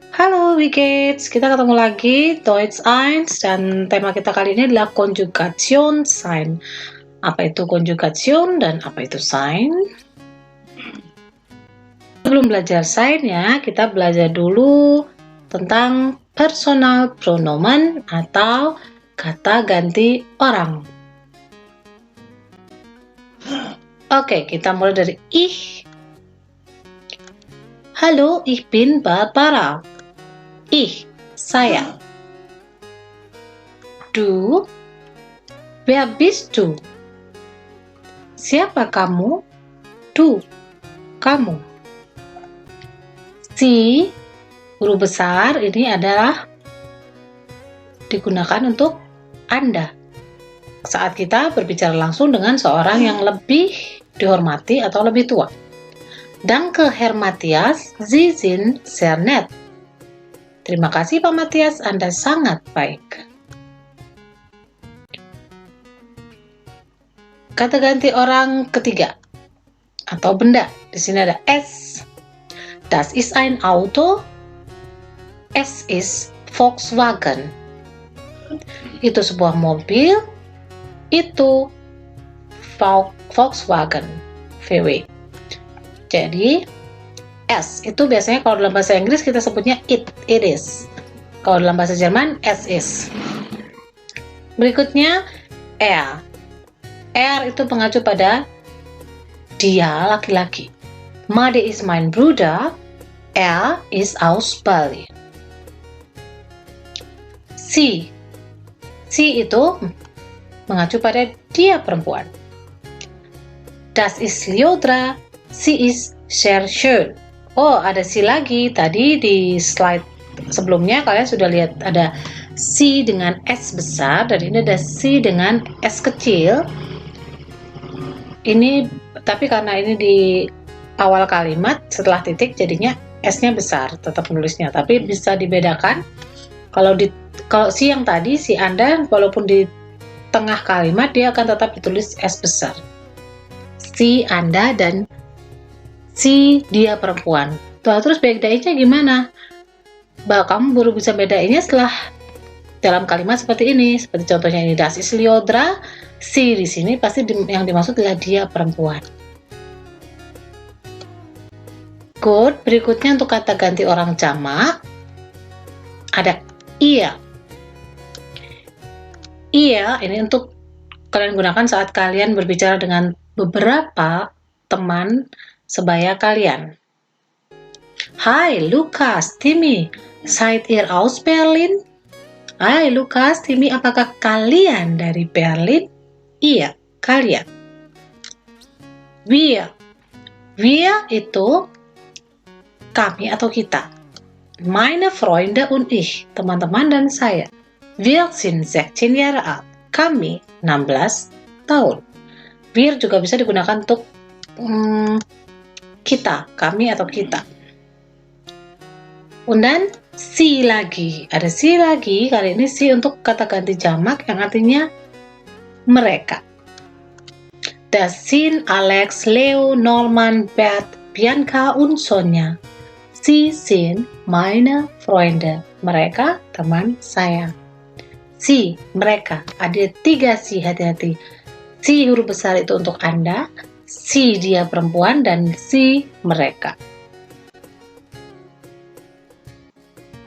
Halo Wikids, kita ketemu lagi Deutsch 1 dan tema kita kali ini adalah Konjugation Sein. Apa itu Konjugation dan apa itu Sein? Sebelum belajar Sein ya, kita belajar dulu tentang personal pronomen atau kata ganti orang. Oke, kita mulai dari ich. Halo, ich bin Barbara. Ich, saya. Du, wer bist du? Siapa kamu? Du, kamu. Sie, huruf besar ini adalah digunakan untuk Anda. Saat kita berbicara langsung dengan seorang yang lebih dihormati atau lebih tua. Danke, Herr Matthias, Sie sind sehr nett. Terima kasih Pak Matias, Anda sangat baik. Kata ganti orang ketiga atau benda. Di sini ada es. Das ist ein Auto. Es ist Volkswagen. Itu sebuah mobil. Itu Volkswagen VW. Jadi S itu biasanya kalau dalam bahasa Inggris kita sebutnya it is. Kalau dalam bahasa Jerman, es is. Berikutnya er. Er itu mengacu pada dia laki-laki. Made is mein Bruder. Er ist aus Bali. Sie. Sie itu mengacu pada dia perempuan. Das ist Lyodra. Sie ist sehr schön. Oh, ada si lagi. Tadi di slide sebelumnya kalian sudah lihat ada si dengan S besar dan ini ada si dengan S kecil. Ini tapi karena ini di awal kalimat setelah titik jadinya S-nya besar tetap menulisnya, tapi bisa dibedakan. Kalau si yang tadi si Anda walaupun di tengah kalimat dia akan tetap ditulis S besar. Si Anda dan si dia perempuan. Terus bedainnya gimana? Kamu baru bisa bedainnya setelah dalam kalimat seperti ini. Seperti contohnya ini, das ist Lyodra. Si di sini pasti yang dimaksud adalah dia perempuan. Good. Berikutnya untuk kata ganti orang jamak ada ia. Ia ini untuk kalian gunakan saat kalian berbicara dengan beberapa teman sebaya kalian. Hai Lukas, Timmy, seid ihr aus Berlin? Hai Lukas, Timmy, apakah kalian dari Berlin? Iya, kalian. Wir. Wir itu kami atau kita. Meine Freunde und ich, teman-teman dan saya. Wir sind 16 Jahre alt. Kami 16 tahun. Wir juga bisa digunakan untuk kita, kami atau kita. Dan si lagi, ada si lagi, kali ini si untuk kata ganti jamak yang artinya mereka. Das sind Alex, Leo, Norman, Bert, Bianca und Sonja. Sie sind meine Freunde. Mereka teman saya. Si, mereka. Ada 3 si, hati-hati. Si huruf besar itu untuk Anda, si dia perempuan, dan si mereka.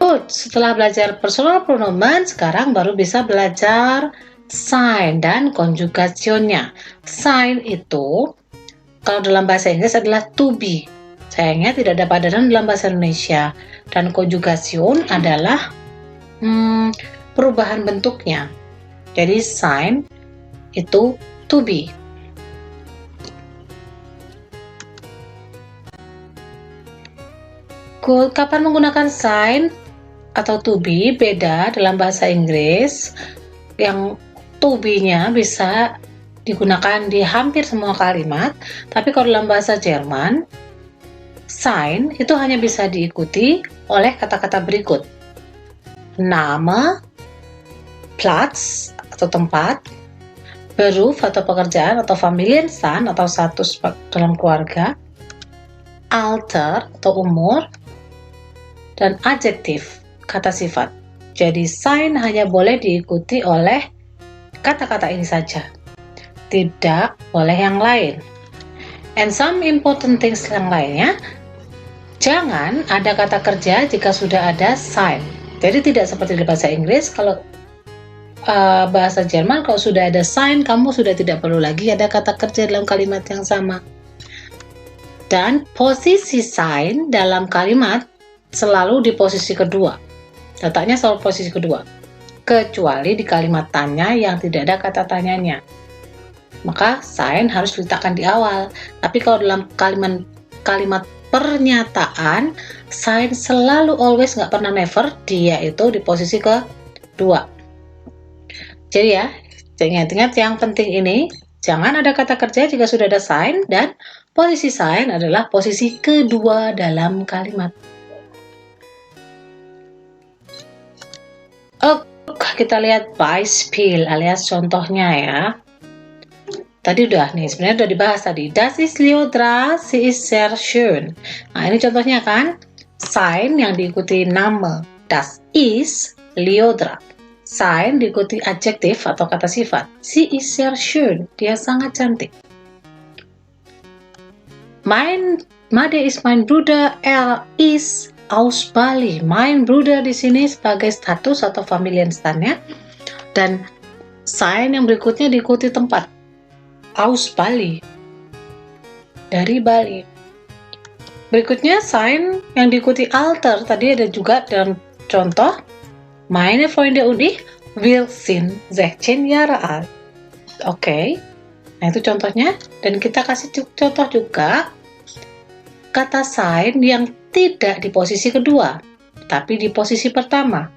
Good, setelah belajar personal pronomen, sekarang baru bisa belajar Sein dan konjugasionnya. Sein itu, kalau dalam bahasa Inggris adalah to be. Sayangnya tidak ada padanan dalam bahasa Indonesia. Dan konjugasion adalah perubahan bentuknya. Jadi sein itu to be. Kapan menggunakan sein atau to be beda dalam bahasa Inggris. Yang to be-nya bisa digunakan di hampir semua kalimat, tapi kalau dalam bahasa Jerman, sein itu hanya bisa diikuti oleh kata-kata berikut. Name, Platz atau tempat, Beruf atau pekerjaan atau Familienstand atau status dalam keluarga, Alter atau umur, dan adjektif, kata sifat. Jadi sign hanya boleh diikuti oleh kata-kata ini saja, tidak boleh yang lain. And some important things yang lainnya, jangan ada kata kerja jika sudah ada sign. Jadi tidak seperti di bahasa Inggris, kalau bahasa Jerman kalau sudah ada sign, kamu sudah tidak perlu lagi ada kata kerja dalam kalimat yang sama. Dan posisi sign dalam kalimat selalu di posisi kedua. Letaknya selalu posisi kedua. Kecuali di kalimat tanya yang tidak ada kata tanyanya. Maka sign harus diletakkan di awal. Tapi kalau dalam kalimat pernyataan, sign selalu always, nggak pernah never, dia itu di posisi kedua. Jadi ya, ingat-ingat yang penting ini, jangan ada kata kerja jika sudah ada sign, dan posisi sign adalah posisi kedua dalam kalimat. Oke, kita lihat Beispiel alias contohnya ya. Tadi udah nih, sebenarnya udah dibahas tadi. Das ist Leodra, sie ist sehr schön. Nah, ini contohnya kan, sign yang diikuti nama. Das ist Leodra. Sign diikuti adjektif atau kata sifat. Sie ist sehr schön. Dia sangat cantik. Made ist mein Bruder. Er ist aus Bali. Mein Bruder di sini sebagai status atau Familienstandnya. Dan sign yang berikutnya diikuti tempat. Aus Bali. Dari Bali. Berikutnya sign yang diikuti alter. Tadi ada juga dalam contoh. Meine Freunde und ich, wir sind 16 Jahre alt. Oke. Nah, itu contohnya. Dan kita kasih contoh juga kata sign yang tidak di posisi kedua, tapi di posisi pertama.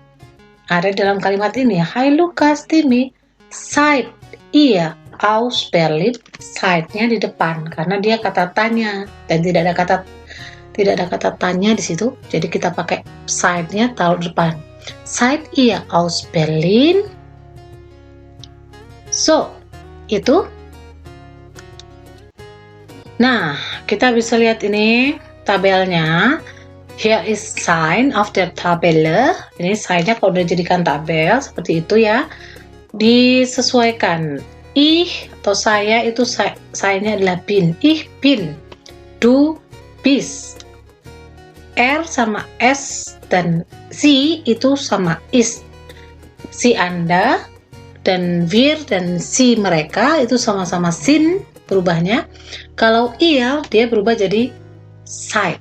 Ada dalam kalimat ini. Hi Lukas, Timmy, seid ihr aus Berlin? Seid-nya di depan karena dia kata tanya dan tidak ada kata tanya di situ. Jadi kita pakai seid-nya taruh di depan. Seid ihr aus Berlin? So, itu. Nah, kita bisa lihat ini tabelnya. Here is sign of the Tabelle. Ini sign-nya kalau udah jadikan tabel seperti itu ya. Disesuaikan. Ich atau saya itu sign-nya adalah bin. Ich bin. Du bist. R sama S dan si itu sama is. Si Anda dan wir dan si mereka itu sama-sama sin berubahnya. Kalau ihr dia berubah jadi seid.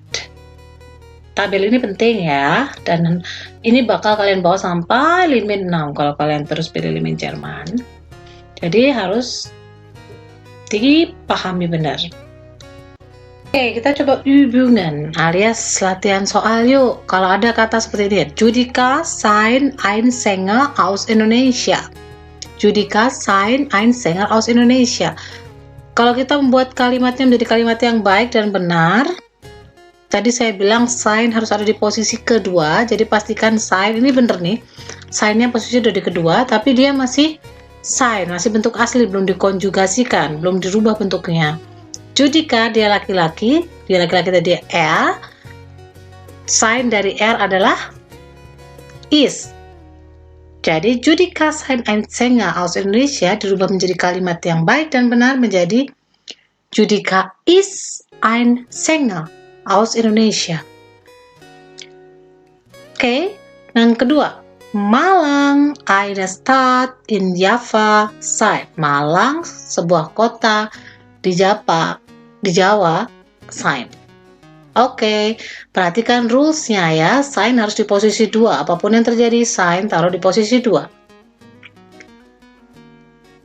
Tabel ini penting ya, dan ini bakal kalian bawa sampai limit 6 kalau kalian terus pilih limit Jerman. Jadi harus dipahami benar. Oke, kita coba Übungen alias latihan soal yuk. Kalau ada kata seperti ini, Judika sein ein Sänger aus Indonesia. Judika sein ein Sänger aus Indonesia. Kalau kita membuat kalimatnya menjadi kalimat yang baik dan benar, tadi saya bilang sign harus ada di posisi kedua, jadi pastikan sign ini bener nih. Sign-nya posisi udah di kedua, tapi dia masih sign, masih bentuk asli, belum dikonjugasikan, belum dirubah bentuknya. Judika dia laki-laki tadi R. Sign dari R adalah is. Jadi Judika sein ein Sänger aus Indonesia dirubah menjadi kalimat yang baik dan benar menjadi Judika ist ein Sänger aus Indonesia. Oke, yang kedua, Malang, eine Stadt in Java sein. Malang, sebuah kota di Jawa, sign. Oke, perhatikan rules-nya ya. Sign harus di posisi 2. Apapun yang terjadi, sign taruh di posisi 2.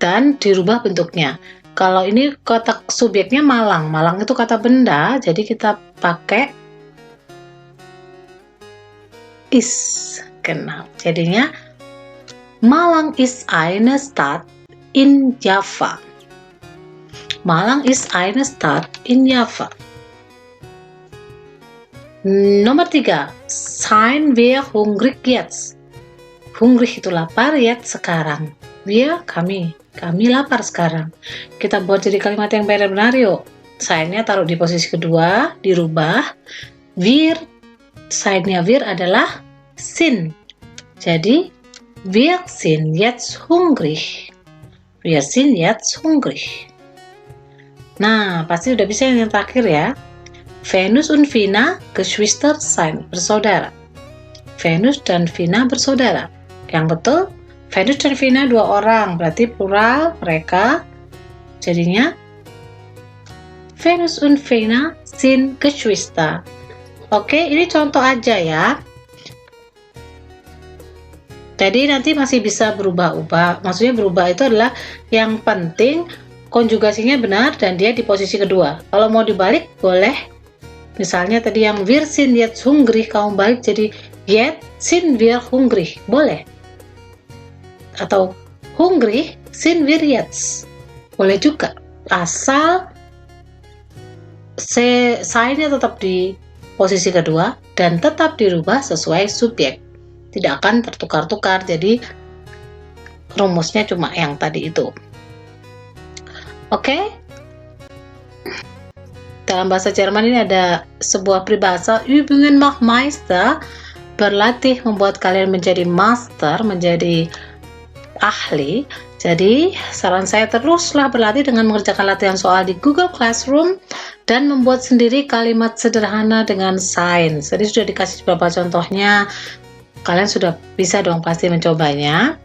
Dan dirubah bentuknya. Kalau ini kata subjeknya Malang. Malang itu kata benda, jadi kita pakai is. Genau. Jadinya Malang ist eine Stadt in Java. Malang ist eine Stadt in Java. Nomor 3. Sein wir hungrig jetzt. Hungrig itu lapar, jetzt sekarang. Wir, kami lapar sekarang. Kita buat jadi kalimat yang benar-benar yuk. Sein-nya taruh di posisi kedua, dirubah. Wir Sign-nya wir adalah sind. Jadi, wir sind jetzt hungrig. Wir sind jetzt hungrig. Nah, pasti udah bisa yang terakhir ya. Venus und Vina Geschwister sein, bersaudara. Venus dan Vina bersaudara. Yang betul, Venus dan Vina 2 orang, berarti plural mereka. Jadinya Venus und Vina sind Geschwister. Oke, ini contoh aja ya. Jadi nanti masih bisa berubah-ubah. Maksudnya berubah itu adalah yang penting konjugasinya benar dan dia di posisi kedua. Kalau mau dibalik boleh. Misalnya tadi yang wir sind jetzt hungrig, kamu balik jadi jetzt sind wir hungrig. Boleh. Atau hungrig sind wir jetzt. Boleh juga. Asal sign-nya tetap di posisi kedua dan tetap dirubah sesuai subjek. Tidak akan tertukar-tukar. Jadi rumusnya cuma yang tadi itu. Oke. Dalam bahasa Jerman ini ada sebuah peribahasa, Übungen macht Meister, berlatih membuat kalian menjadi master, menjadi ahli. Jadi saran saya teruslah berlatih dengan mengerjakan latihan soal di Google Classroom dan membuat sendiri kalimat sederhana dengan sign. Jadi sudah dikasih beberapa contohnya, kalian sudah bisa dong pasti mencobanya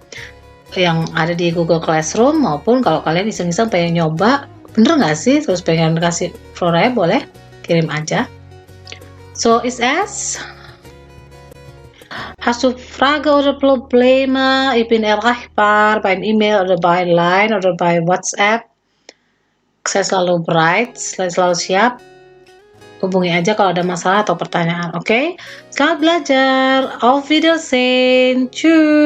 yang ada di Google Classroom, maupun kalau kalian iseng-iseng pengen nyoba bener nggak sih, terus pengen kasih Flora, boleh kirim aja. So is as hast du Frage oder Probleme, ich bin erreichbar beim E-Mail oder by Line oder by WhatsApp. Saya selalu bereit, saya selalu siap. Hubungi aja kalau ada masalah atau pertanyaan. Oke? Selamat belajar. Auf Wiedersehen. Tschüss.